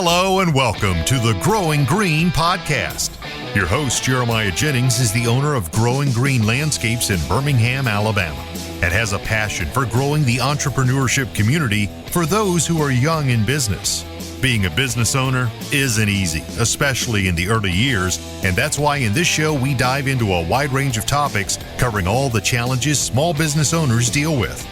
Hello and welcome to the Growing Green podcast. Your host, Jeremiah Jennings, is the owner of Growing Green Landscapes in Birmingham, Alabama, and has a passion for growing the entrepreneurship community for those who are young in business. Being a business owner isn't easy, especially in the early years, and that's why in this show we dive into a wide range of topics covering all the challenges small business owners deal with.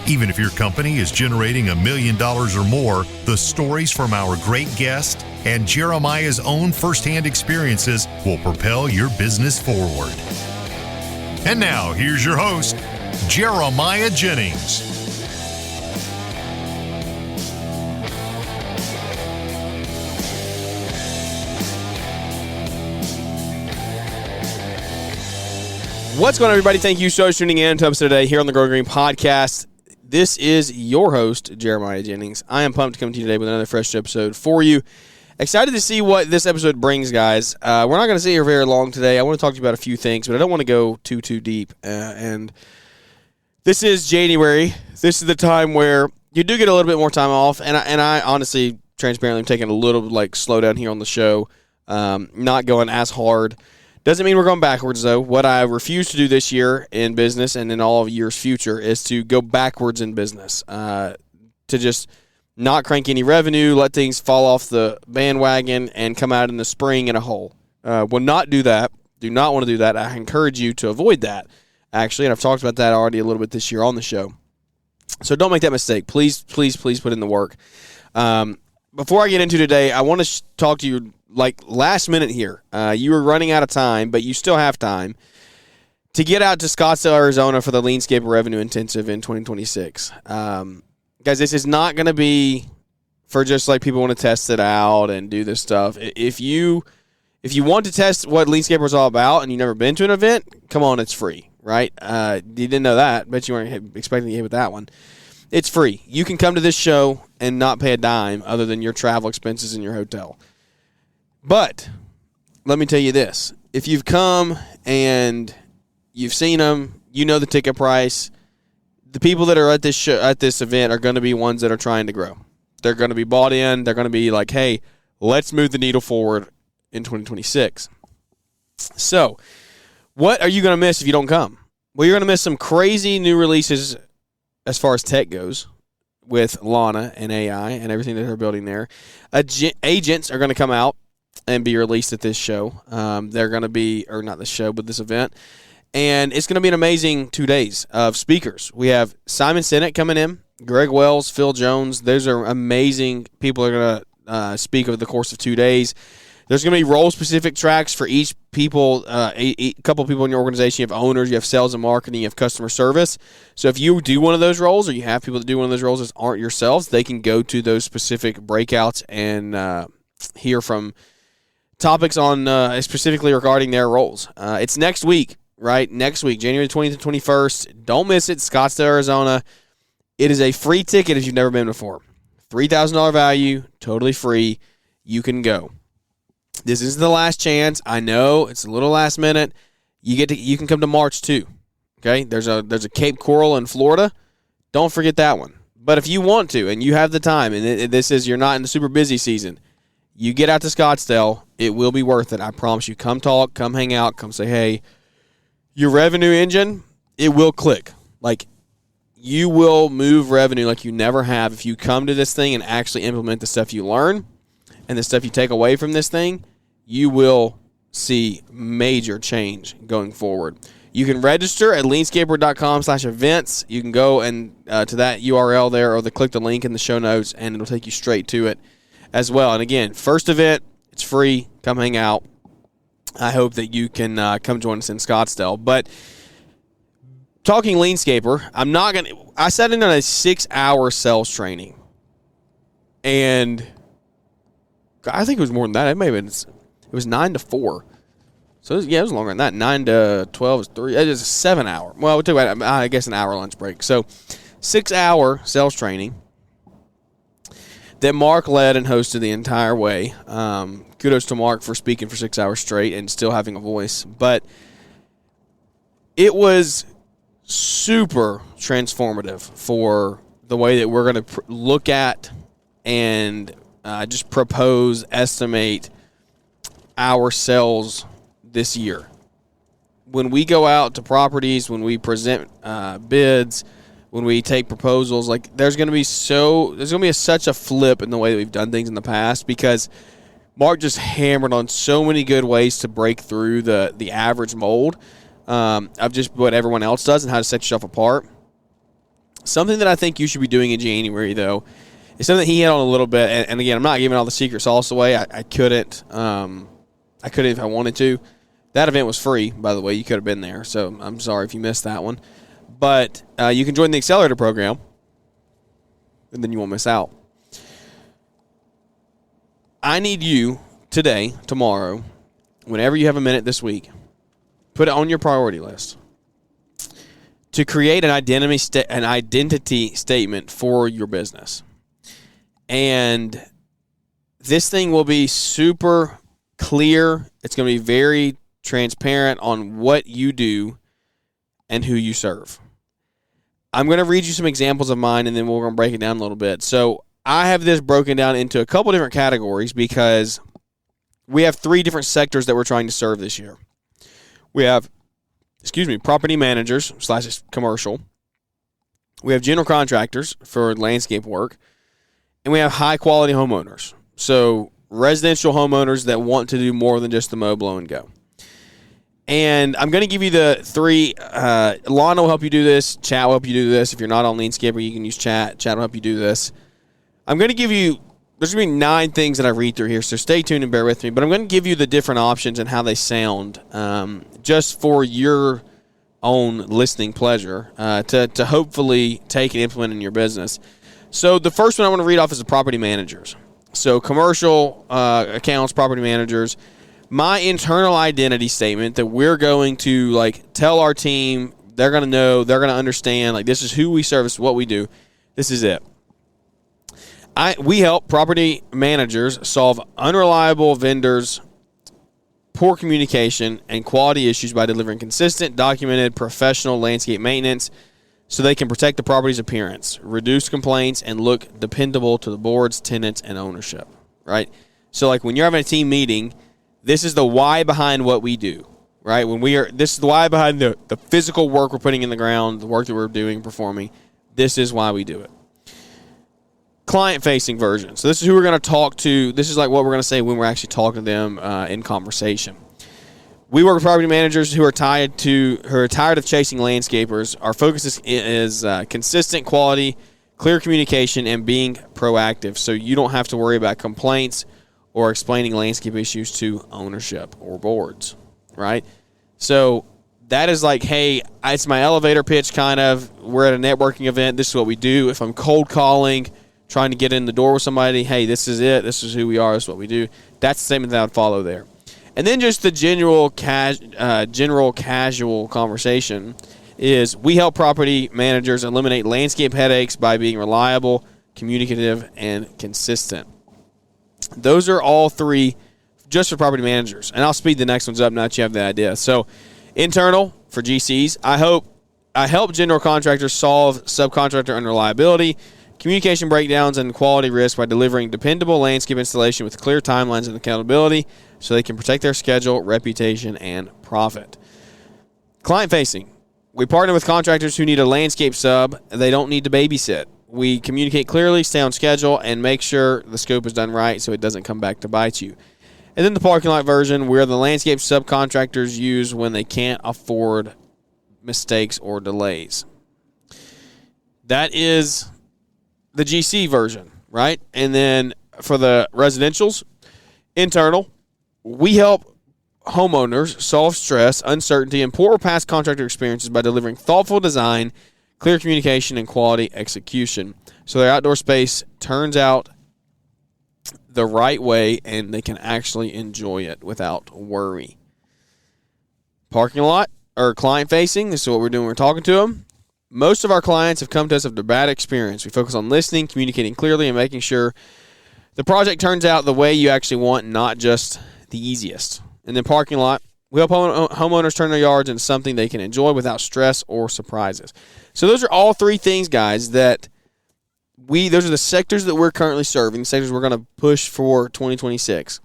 Even if your company is generating $1 million or more, the stories from our great guest and Jeremiah's own firsthand experiences will propel your business forward. And now, here's your host, Jeremiah Jennings. What's going on, everybody? Thank you so much for tuning in to episode today here on the Growing Green podcast. This is your host, Jeremiah Jennings. I am pumped to come to you today with another fresh episode for you. Excited to see what this episode brings, guys. We're not going to sit here very long today. I want to talk to you about a few things, but I don't want to go too deep. And this is January. This is the time where you do get a little bit more time off. And I honestly, transparently, am taking a little slowdown here on the show. Not going as hard. Doesn't mean we're going backwards, though. What I refuse to do this year in business and in all of years future is to go backwards in business, to just not crank any revenue, let things fall off the bandwagon, and come out in the spring in a hole. Will not do that. Do not want to do that. I encourage you to avoid that, actually, and I've talked about that already a little bit this year on the show. So don't make that mistake. Please put in the work. Before I get into today, I want to talk to you last minute here. You were running out of time, but you still have time to get out to Scottsdale, Arizona for the LeanScaper Revenue Intensive in 2026. Guys, this is not going to be for just people want to test it out and do this stuff. If you want to test what LeanScaper is all about and you've never been to an event, come on, it's free, right? You didn't know that, but you weren't expecting to hit with that one. It's free. You can come to this show and not pay a dime other than your travel expenses and your hotel. But let me tell you this. If you've come and you've seen them, you know the ticket price, the people that are at this show, at this event are going to be ones that are trying to grow. They're going to be bought in. They're going to be like, hey, let's move the needle forward in 2026. So what are you going to miss if you don't come? Well, you're going to miss some crazy new releases as far as tech goes with Lana and AI and everything that they're building there. Agents are going to come out and be released at this show. They're going to be, or not this show, but this event. And it's going to be an amazing 2 days of speakers. We have Simon Sinek coming in, Greg Wells, Phil Jones. Those are amazing people that are going to speak over the course of 2 days. There's going to be role-specific tracks for each people, a couple of people in your organization. You have owners, you have sales and marketing, you have customer service. So if you do one of those roles or you have people that do one of those roles that aren't yourselves, they can go to those specific breakouts and hear from topics on specifically regarding their roles. It's next week, right? Next week, January 20th to 21st. Don't miss it. Scottsdale, Arizona. It is a free ticket if you've never been before. $3,000 value, totally free. You can go. This is the last chance. I know it's a little last minute. You can come to March too. Okay? There's a Cape Coral in Florida. Don't forget that one. But if you want to and you have the time, and you're not in the super busy season, you get out to Scottsdale, it will be worth it. I promise you. Come talk, come hang out, come say, hey, your revenue engine, it will click. You will move revenue like you never have if you come to this thing and actually implement the stuff you learn and the stuff you take away from this thing. You will see major change going forward. You can register at LeanScaper.com/events. You can go and to that URL there or click the link in the show notes, and it'll take you straight to it as well. And again, first event, it's free. Come hang out. I hope that you can come join us in Scottsdale. But talking LeanScaper, I sat in on a 6-hour sales training. And I think it was more than that. It was 9 to 4. So, it was longer than that. 9 to 12 is 3. It is a 7-hour. Well, we'll talk about, I guess, an hour lunch break. So, 6-hour sales training that Mark led and hosted the entire way. Kudos to Mark for speaking for 6 hours straight and still having a voice. But it was super transformative for the way that we're going to look at and just propose, estimate our sales this year. When we go out to properties, when we present bids, when we take proposals, like there's going to be such a flip in the way that we've done things in the past, because Mark just hammered on so many good ways to break through the average mold of just what everyone else does and how to set yourself apart. Something that I think you should be doing in January, though, is something that he hit on a little bit. And again, I'm not giving all the secret sauce away. I couldn't. I couldn't if I wanted to. That event was free, by the way. You could have been there, so I'm sorry if you missed that one. But you can join the Accelerator program, and then you won't miss out. I need you today, tomorrow, whenever you have a minute this week, put it on your priority list to create an identity statement for your business. And this thing will be super clear. It's going to be very transparent on what you do and who you serve. I'm going to read you some examples of mine, and then we're going to break it down a little bit. So I have this broken down into a couple different categories because we have 3 different sectors that we're trying to serve this year. We have, property managers / commercial. We have general contractors for landscape work. And we have high-quality homeowners. So residential homeowners that want to do more than just the mow, blow, and go. And I'm going to give you the 3. Lana will help you do this. Chat will help you do this. If you're not on LeanScaper, you can use chat. Chat will help you do this. I'm going to give you, there's going to be 9 things that I read through here, so stay tuned and bear with me. But I'm going to give you the different options and how they sound just for your own listening pleasure to hopefully take and implement in your business. So the first one I want to read off is the property managers. So commercial accounts, property managers. My internal identity statement that we're going to tell our team, they're going to know, they're going to understand, this is who we service, what we do. This is it. We help property managers solve unreliable vendors, poor communication, and quality issues by delivering consistent, documented, professional landscape maintenance so they can protect the property's appearance, reduce complaints, and look dependable to the boards, tenants, and ownership, right? So when you're having a team meeting, this is the why behind what we do, right? This is the why behind the physical work we're putting in the ground, the work that we're doing, performing. This is why we do it. Client-facing version. So this is who we're going to talk to. This is what we're going to say when we're actually talking to them in conversation. We work with property managers who are tired of chasing landscapers. Our focus is consistent quality, clear communication, and being proactive. So you don't have to worry about complaints or explaining landscape issues to ownership or boards, right? So that is hey, it's my elevator pitch kind of. We're at a networking event. This is what we do. If I'm cold calling, trying to get in the door with somebody, hey, this is it. This is who we are. This is what we do. That's the statement that I would follow there. And then just the general casual conversation is we help property managers eliminate landscape headaches by being reliable, communicative, and consistent. Those are all 3 just for property managers. And I'll speed the next ones up now that you have the idea. So internal for GCs, I help general contractors solve subcontractor unreliability, communication breakdowns, and quality risk by delivering dependable landscape installation with clear timelines and accountability so they can protect their schedule, reputation, and profit. Client-facing. We partner with contractors who need a landscape sub. They don't need to babysit. We communicate clearly, stay on schedule, and make sure the scope is done right so it doesn't come back to bite you. And then the parking lot version, where the landscape subcontractors use when they can't afford mistakes or delays. That is the GC version, right? And then for the residentials, internal, we help homeowners solve stress, uncertainty, and poor past contractor experiences by delivering thoughtful design, clear communication, and quality execution. So their outdoor space turns out the right way and they can actually enjoy it without worry. Parking lot or client facing, this is what we're doing. We're talking to them. Most of our clients have come to us after bad experience. We focus on listening, communicating clearly, and making sure the project turns out the way you actually want, not just the easiest. And then parking lot, we help homeowners turn their yards into something they can enjoy without stress or surprises. So those are all 3 things, guys, that those are the sectors that we're currently serving, the sectors we're going to push for 2026.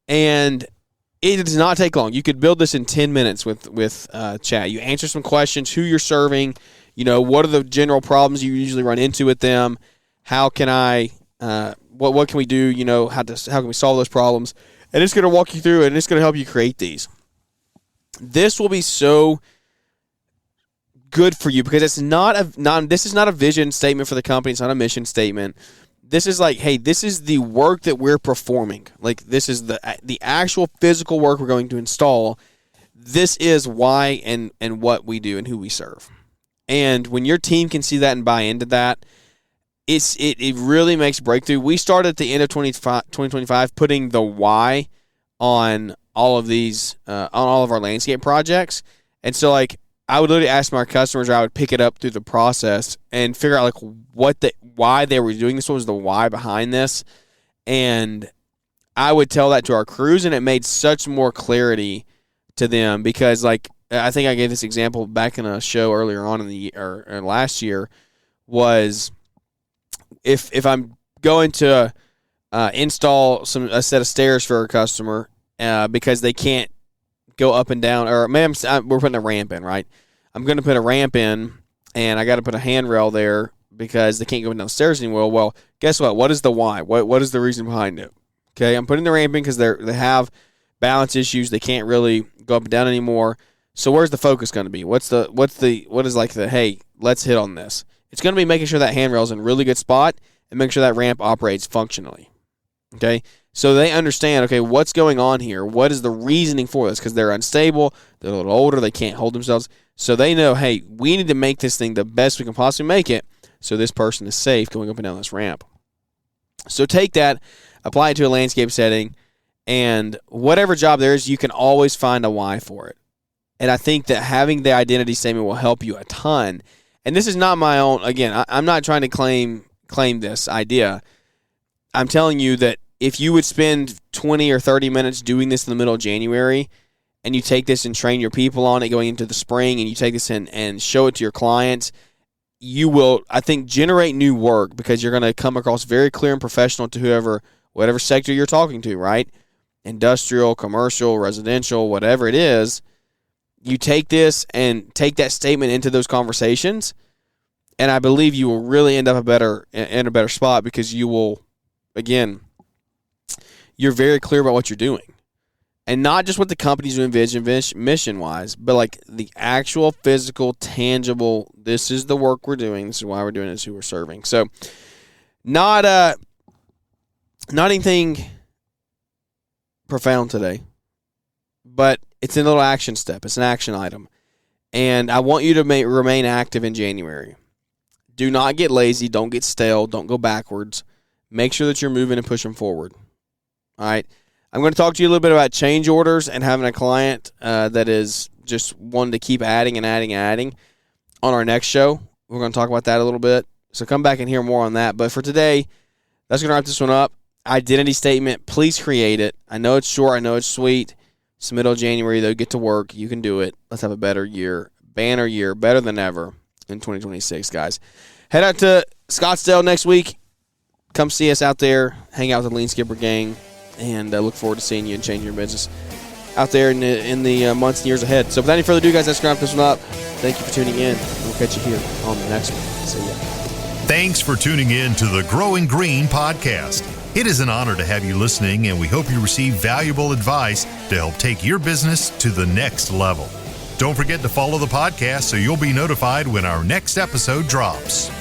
And it does not take long. You could build this in 10 minutes with chat. You answer some questions, who you're serving, what are the general problems you usually run into with them, how can I, what can we do, how can we solve those problems, and it's going to walk you through it, and it's going to help you create these. This will be so good for you because this is not a vision statement for the company. It's not a mission statement. This is like, hey, this is the work that we're performing. Like, this is the actual physical work we're going to install. This is why and what we do and who we serve. And when your team can see that and buy into that, it really makes breakthrough. We started at the end of 2025 putting the why on all of these, on all of our landscape projects. And so, like, I would literally ask my customers, or I would pick it up through the process and figure out like why they were doing this. What was the why behind this? And I would tell that to our crews, and it made such more clarity to them because, like, I think I gave this example back in a show earlier on in the year, or last year, was if I'm going to install a set of stairs for a customer because they can't go up and down, or maybe we're putting a ramp in, right? I'm going to put a ramp in, and I got to put a handrail there because they can't go down the stairs anymore. Well, guess what? What is the why? What is the reason behind it? Okay, I'm putting the ramp in because they have balance issues. They can't really go up and down anymore. So where's the focus going to be? What is like the, hey, let's hit on this? It's going to be making sure that handrail's in a really good spot and making sure that ramp operates functionally. Okay, so they understand, okay, what's going on here? What is the reasoning for this? Because they're unstable, they're a little older, they can't hold themselves. So they know, hey, we need to make this thing the best we can possibly make it so this person is safe going up and down this ramp. So take that, apply it to a landscape setting, and whatever job there is, you can always find a why for it. And I think that having the identity statement will help you a ton. And this is not my own, again, I'm not trying to claim this idea. I'm telling you that if you would spend 20 or 30 minutes doing this in the middle of January, and you take this and train your people on it going into the spring, and you take this and show it to your clients, you will, I think, generate new work because you're going to come across very clear and professional to whatever sector you're talking to, right? Industrial, commercial, residential, whatever it is. You take this and take that statement into those conversations, and I believe you will really end up in a better spot because you will, again, you're very clear about what you're doing. And not just what the company's doing mission-wise, but like the actual physical, tangible, this is the work we're doing, this is why we're doing it, this is who we're serving. So not anything profound today, but it's a little action step. It's an action item. And I want you to remain active in January. Do not get lazy. Don't get stale. Don't go backwards. Make sure that you're moving and pushing forward. All right. I'm going to talk to you a little bit about change orders and having a client that is just wanting to keep adding and adding and adding on our next show. We're going to talk about that a little bit. So come back and hear more on that. But for today, that's going to wrap this one up. Identity statement, please create it. I know it's short. I know it's sweet. It's the middle of January, though. Get to work. You can do it. Let's have a better year. Banner year, better than ever in 2026, guys. Head out to Scottsdale next week. Come see us out there. Hang out with the LeanScaper gang. And look forward to seeing you and changing your business out there in the months and years ahead. So without any further ado, guys, let's wrap this one up. Thank you for tuning in. We'll catch you here on the next one. See ya. Thanks for tuning in to the Growing Green podcast. It is an honor to have you listening, and we hope you receive valuable advice to help take your business to the next level. Don't forget to follow the podcast so you'll be notified when our next episode drops.